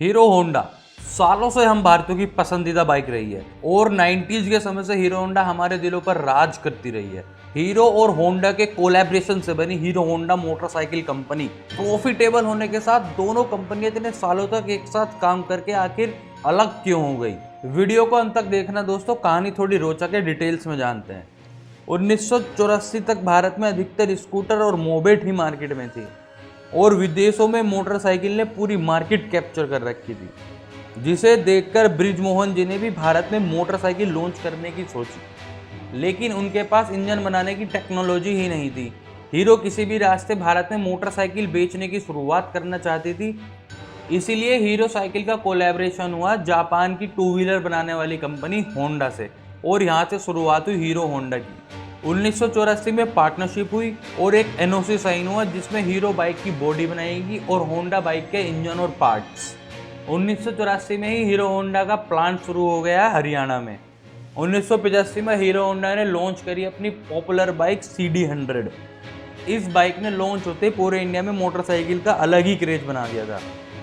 Hero Honda सालों से हम भारतीयों की पसंदीदा बाइक रही है और 90s के समय से हीरो होंडा हमारे दिलों पर राज करती रही है। हीरो और होंडा के कोलैबोरेशन से बनी hero Honda motorcycle company profitable होने के साथ दोनों कंपनियां इतने सालों तक एक साथ काम करके आखिर अलग क्यों हो गई। वीडियो को अंत तक देखना दोस्तों, कहानी थोड़ी रोचक है, डिटेल्स में जानते हैं। 1984 तक भारत में अधिकतर स्कूटर और मोपेड ही मार्केट में थी और विदेशों में मोटरसाइकिल ने पूरी मार्केट कैप्चर कर रखी थी, जिसे देखकर ब्रिजमोहन जी ने भी भारत में मोटरसाइकिल लॉन्च करने की सोची, लेकिन उनके पास इंजन बनाने की टेक्नोलॉजी ही नहीं थी। हीरो किसी भी रास्ते भारत में मोटरसाइकिल बेचने की शुरुआत करना चाहती थी, इसीलिए हीरो साइकिल का कोलैबोरेशन हुआ जापान की टू व्हीलर बनाने वाली कंपनी होंडा से और यहाँ से शुरुआत हुई हीरो होंडा की। 1984 में पार्टनरशिप हुई और एक एनओसी साइन हुआ जिसमें हीरो बाइक की बॉडी बनाएगी और होंडा बाइक के इंजन और पार्ट्स। 1984 में ही हीरो होंडा का प्लांट शुरू हो गया हरियाणा में। 1985 में हीरो होंडा ने लॉन्च करी अपनी पॉपुलर बाइक CD100। इस बाइक ने लॉन्च होते पूरे इंडिया में मोटरसाइकिल का अलग ही क्रेज बना दिया था।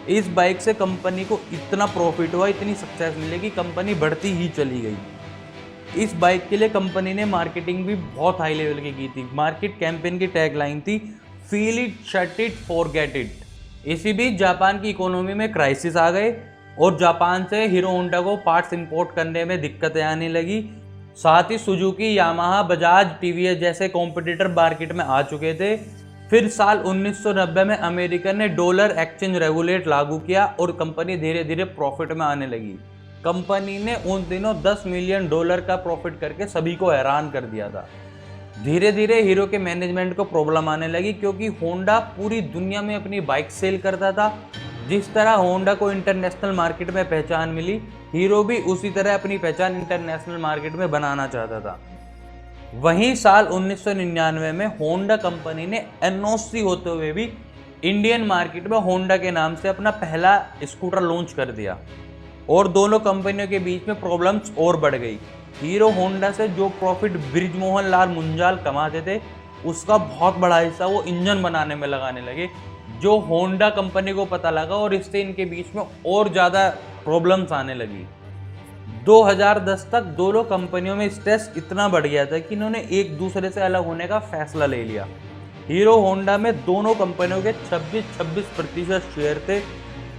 इस बाइक से कंपनी को इतना प्रॉफिट हुआ, इतनी सक्सेस मिली कि कंपनी बढ़ती ही चली गई। इस बाइक के लिए कंपनी ने मार्केटिंग भी बहुत हाई लेवल की थी। मार्केट कैंपेन की टैगलाइन थी feel it, shut it, forget it. इसी बीच जापान की इकोनॉमी में क्राइसिस आ गए और जापान से हीरो होंडा को पार्ट्स इंपोर्ट करने में दिक्कतें आने लगी। साथ ही सुजुकी, यामाहा, बजाज, टीवीएस जैसे कॉम्पिटिटर मार्केट में आ चुके थे। फिर साल 1990 में अमेरिका ने डॉलर एक्सचेंज रेगुलेट लागू किया और कंपनी धीरे धीरे प्रॉफिट में आने लगी। कंपनी ने उन दिनों $10 मिलियन का प्रॉफिट करके सभी को हैरान कर दिया था। धीरे धीरे हीरो के मैनेजमेंट को प्रॉब्लम आने लगी क्योंकि होंडा पूरी दुनिया में अपनी बाइक सेल करता था। जिस तरह होंडा को इंटरनेशनल मार्केट में पहचान मिली, हीरो भी उसी तरह अपनी पहचान इंटरनेशनल मार्केट में बनाना चाहता था। वहीं साल 1999 में होंडा कंपनी ने एनओसी होते हुए भी इंडियन मार्केट में होंडा के नाम से अपना पहला स्कूटर लॉन्च कर दिया और दोनों कंपनियों के बीच में प्रॉब्लम्स और बढ़ गई। हीरो होंडा से जो प्रॉफिट ब्रिजमोहन लाल मुंजाल कमाते थे, उसका बहुत बड़ा हिस्सा वो इंजन बनाने में लगाने लगे, जो होंडा कंपनी को पता लगा और इससे इनके बीच में और ज़्यादा प्रॉब्लम्स आने लगी। 2010 तक दोनों कंपनियों में स्ट्रेस इतना बढ़ गया था कि इन्होंने एक दूसरे से अलग होने का फैसला ले लिया। हीरो होंडा में दोनों कंपनियों के 26% शेयर थे,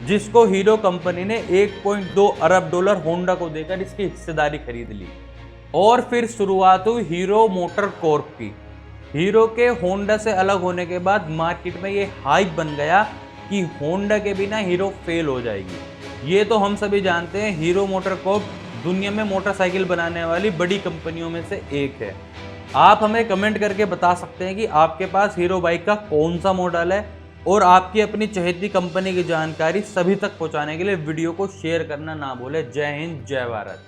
जिसको हीरो कंपनी ने $1.2 अरब होंडा को देकर इसकी हिस्सेदारी खरीद ली। और फिर शुरुआत हुई हीरो मोटर कॉर्प की। हीरो के होंडा से अलग होने के बाद मार्केट में ये हाइप बन गया कि होंडा के बिना हीरो फेल हो जाएगी। ये तो हम सभी जानते हैं, हीरो मोटर कॉर्प दुनिया में मोटरसाइकिल बनाने वाली बड़ी कंपनियों में से एक है। आप हमें कमेंट करके बता सकते हैं कि आपके पास हीरो बाइक का कौन सा मॉडल है, और आपकी अपनी चहेती कंपनी की जानकारी सभी तक पहुंचाने के लिए वीडियो को शेयर करना ना भूलें। जय हिंद, जय भारत।